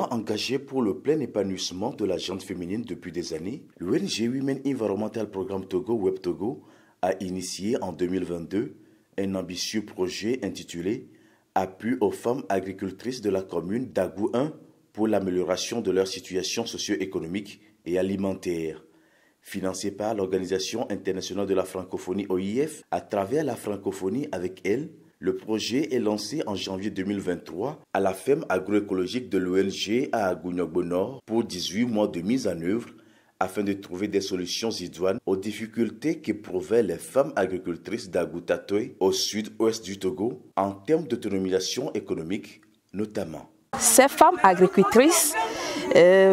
Activement engagée pour le plein épanouissement de la gente féminine depuis des années, l'ONG Women Environmental Programme Togo Web Togo a initié en 2022 un ambitieux projet intitulé Appui aux femmes agricultrices de la commune d'Agou 1 pour l'amélioration de leur situation socio-économique et alimentaire. Financé par l'Organisation internationale de la francophonie OIF, à travers la francophonie avec elle, le projet est lancé en janvier 2023 à la ferme agroécologique de l'ONG à Agou Nord pour 18 mois de mise en œuvre afin de trouver des solutions idoines aux difficultés qu'éprouvaient les femmes agricultrices d'Agou Tatoé au sud-ouest du Togo en termes d'autonomisation économique notamment. Ces femmes agricultrices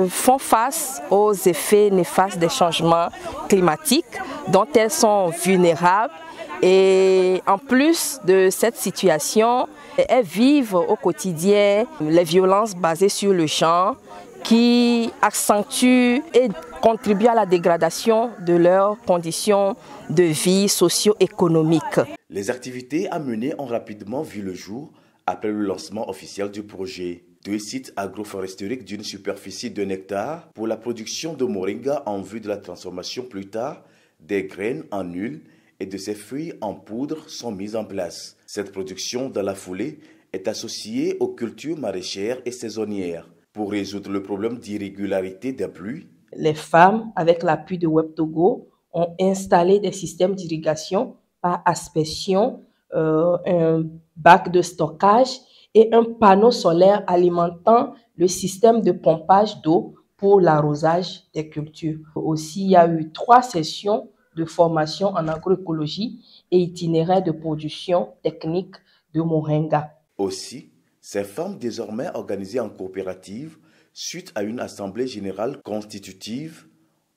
font face aux effets néfastes des changements climatiques dont elles sont vulnérables. Et en plus de cette situation, elles vivent au quotidien les violences basées sur le genre qui accentuent et contribuent à la dégradation de leurs conditions de vie socio-économiques. Les activités à mener ont rapidement vu le jour après le lancement officiel du projet. 2 sites agroforestiers d'une superficie de 1 hectare pour la production de moringa en vue de la transformation plus tard des graines en huile et de ses feuilles en poudre sont mises en place. Cette production, dans la foulée, est associée aux cultures maraîchères et saisonnières. Pour résoudre le problème d'irrégularité des pluies, les femmes, avec l'appui de Web Togo, ont installé des systèmes d'irrigation par aspersion, un bac de stockage et un panneau solaire alimentant le système de pompage d'eau pour l'arrosage des cultures. Aussi, il y a eu 3 sessions de formation en agroécologie et itinéraire de production technique de moringa. Aussi, ces femmes désormais organisées en coopérative, suite à une assemblée générale constitutive,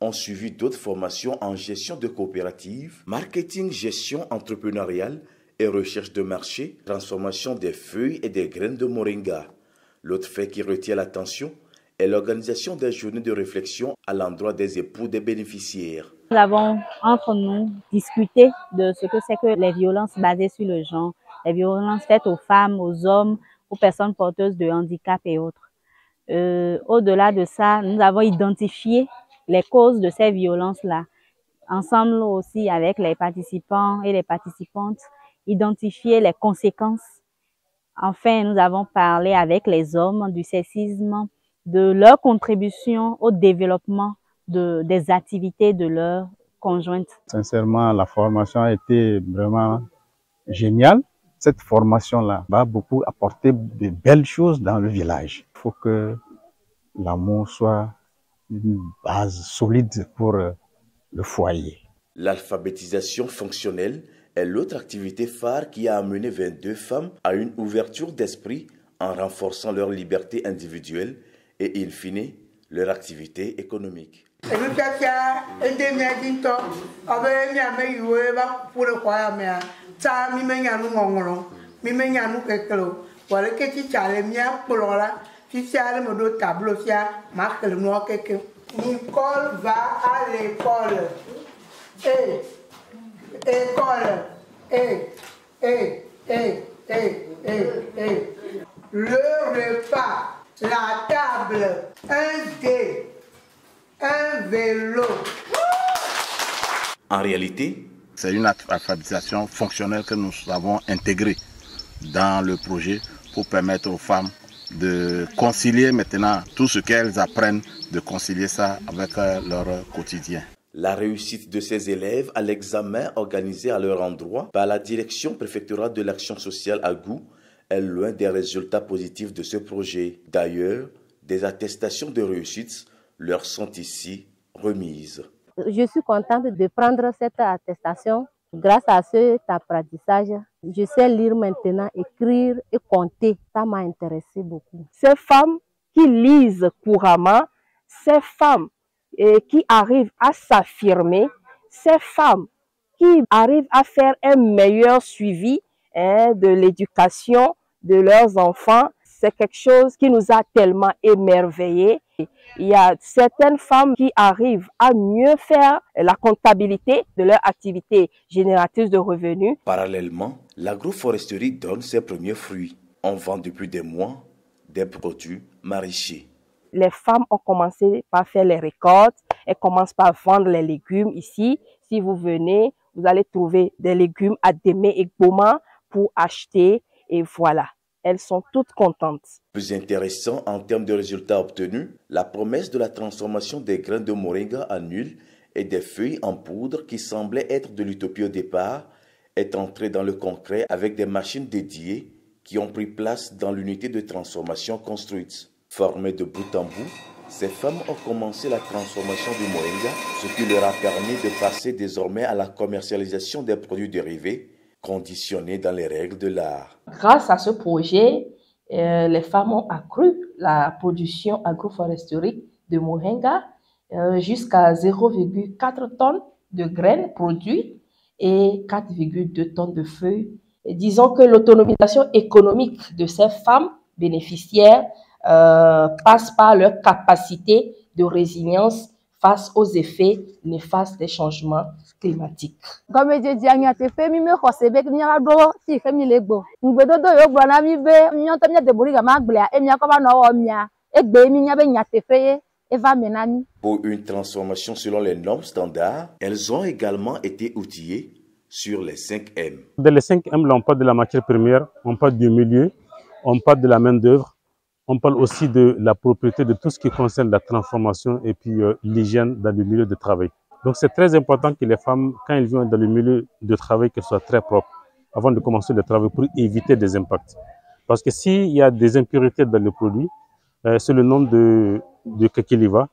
ont suivi d'autres formations en gestion de coopérative, marketing, gestion entrepreneuriale et recherche de marché, transformation des feuilles et des graines de moringa. L'autre fait qui retient l'attention est l'organisation des journées de réflexion à l'endroit des époux des bénéficiaires. Nous avons entre nous discuté de ce que c'est que les violences basées sur le genre, les violences faites aux femmes, aux hommes, aux personnes porteuses de handicap et autres. Au-delà de ça, nous avons identifié les causes de ces violences-là. Ensemble aussi avec les participants et les participantes, identifier les conséquences. Enfin, nous avons parlé avec les hommes du sexisme, de leur contribution au développement des activités de leurs conjointes. Sincèrement, la formation a été vraiment géniale. Cette formation-là va beaucoup apporter de belles choses dans le village. Il faut que l'amour soit une base solide pour le foyer. L'alphabétisation fonctionnelle est l'autre activité phare qui a amené 22 femmes à une ouverture d'esprit en renforçant leur liberté individuelle et in fine leur activité économique. Nicole va à l'école. Le repas, la table, un dé, un vélo. En réalité, c'est une alphabétisation fonctionnelle que nous avons intégrée dans le projet pour permettre aux femmes de concilier maintenant tout ce qu'elles apprennent, de concilier ça avec leur quotidien. La réussite de ces élèves à l'examen organisé à leur endroit par la direction préfectorale de l'action sociale à Agou est l'un des résultats positifs de ce projet. D'ailleurs, des attestations de réussite leur sont ici remises. Je suis contente de prendre cette attestation. Grâce à cet apprentissage, je sais lire maintenant, écrire et compter. Ça m'a intéressé beaucoup. Ces femmes qui lisent couramment, ces femmes qui arrivent à s'affirmer, ces femmes qui arrivent à faire un meilleur suivi de l'éducation de leurs enfants, c'est quelque chose qui nous a tellement émerveillés. Il y a certaines femmes qui arrivent à mieux faire la comptabilité de leur activité génératrice de revenus. Parallèlement, l'agroforesterie donne ses premiers fruits. On vend depuis des mois des produits maraîchers. les femmes ont commencé par faire les récoltes. Elles commencent par vendre les légumes ici. Si vous venez, vous allez trouver des légumes à Démé et Gboma pour acheter. Et voilà, elles sont toutes contentes. Plus intéressant en termes de résultats obtenus, la promesse de la transformation des graines de moringa en huile et des feuilles en poudre qui semblaient être de l'utopie au départ est entrée dans le concret avec des machines dédiées qui ont pris place dans l'unité de transformation construite. Formées de bout en bout, ces femmes ont commencé la transformation du moringa, ce qui leur a permis de passer désormais à la commercialisation des produits dérivés, conditionnés dans les règles de l'art. Grâce à ce projet, les femmes ont accru la production agroforesterie de moringa jusqu'à 0,4 tonnes de graines produites et 4,2 tonnes de feuilles. Et disons que l'autonomisation économique de ces femmes bénéficiaires passe par leur capacité de résilience face aux effets néfastes des changements climatiques. Pour une transformation selon les normes standards, elles ont également été outillées sur les 5M. Dans les 5M, là, on parle de la matière première, on parle du milieu, on parle de la main-d'œuvre, on parle aussi de la propriété, de tout ce qui concerne la transformation et puis l'hygiène dans le milieu de travail. Donc c'est très important que les femmes, quand elles viennent dans le milieu de travail, qu'elles soient très propres avant de commencer le travail pour éviter des impacts. Parce que s'il y a des impuretés dans le produit, c'est le nom de Kakiliva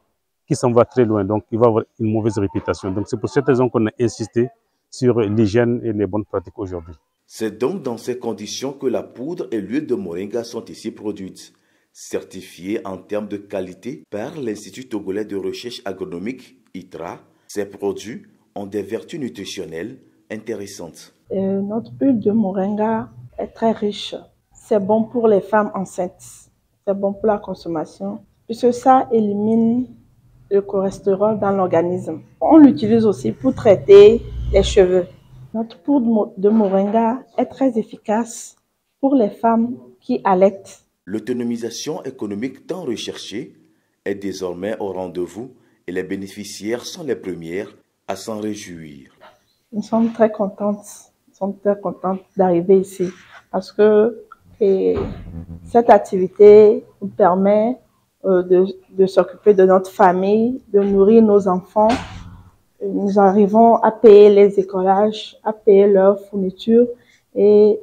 qui s'en va très loin. Donc il va avoir une mauvaise réputation. Donc c'est pour cette raison qu'on a insisté sur l'hygiène et les bonnes pratiques aujourd'hui. C'est donc dans ces conditions que la poudre et l'huile de moringa sont ici produites, certifiées en termes de qualité par l'Institut togolais de recherche agronomique, ITRA. Ces produits ont des vertus nutritionnelles intéressantes. Notre huile de moringa est très riche. C'est bon pour les femmes enceintes. C'est bon pour la consommation, puisque ça élimine le cholestérol dans l'organisme. On l'utilise aussi pour traiter les cheveux. Notre poudre de moringa est très efficace pour les femmes qui allaitent. L'autonomisation économique tant recherchée est désormais au rendez-vous et les bénéficiaires sont les premières à s'en réjouir. Nous sommes très contentes d'arriver ici parce que cette activité nous permet de s'occuper de notre famille, de nourrir nos enfants. Nous arrivons à payer les écolages, à payer leurs fournitures et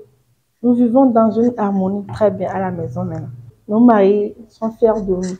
nous vivons dans une harmonie très bien à la maison maintenant. Nos maris sont fiers de nous.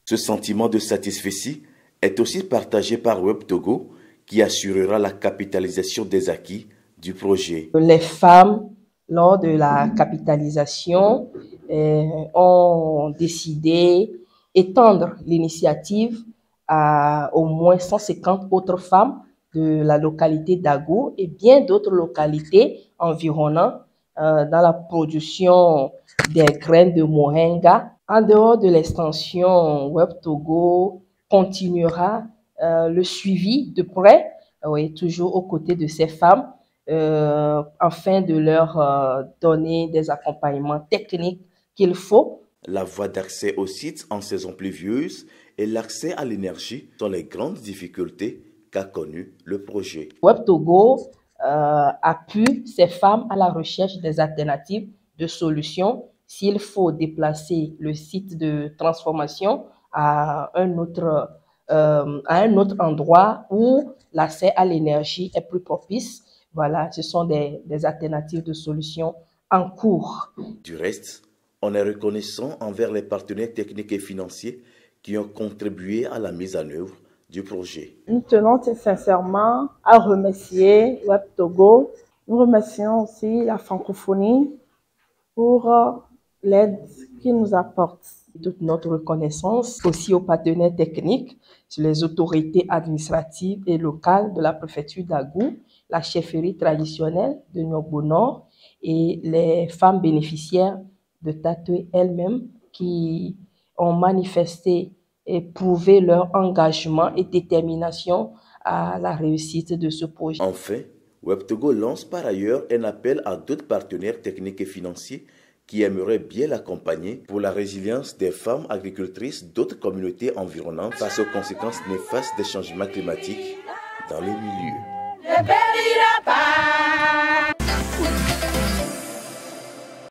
Ce sentiment de satisfaction est aussi partagé par Web Togo qui assurera la capitalisation des acquis du projet. Les femmes, lors de la capitalisation, ont décidé d'étendre l'initiative à au moins 150 autres femmes de la localité d'Agou et bien d'autres localités environnantes dans la production des graines de moringa. En dehors de l'extension, Web Togo continuera le suivi de près, toujours aux côtés de ces femmes, afin de leur donner des accompagnements techniques qu'il faut. La voie d'accès au site en saison pluvieuse et l'accès à l'énergie sont les grandes difficultés qu'a connues le projet. Web Togo appuie ces femmes à la recherche des alternatives de solutions s'il faut déplacer le site de transformation à un autre endroit où l'accès à l'énergie est plus propice. Voilà, ce sont des alternatives de solutions en cours. Du reste, on est reconnaissant envers les partenaires techniques et financiers qui ont contribué à la mise en œuvre du projet. Nous tenons sincèrement à remercier Web Togo. Nous remercions aussi la francophonie pour l'aide qu'ils nous apportent. Toute notre reconnaissance aussi aux partenaires techniques, les autorités administratives et locales de la préfecture d'Agou, la chefferie traditionnelle de Nyogbo Nord et les femmes bénéficiaires de Tatoué elles-mêmes qui ont manifesté et prouvé leur engagement et détermination à la réussite de ce projet. Enfin, Web Togo lance par ailleurs un appel à d'autres partenaires techniques et financiers qui aimerait bien l'accompagner pour la résilience des femmes agricultrices d'autres communautés environnantes face aux conséquences néfastes des changements climatiques dans les milieux.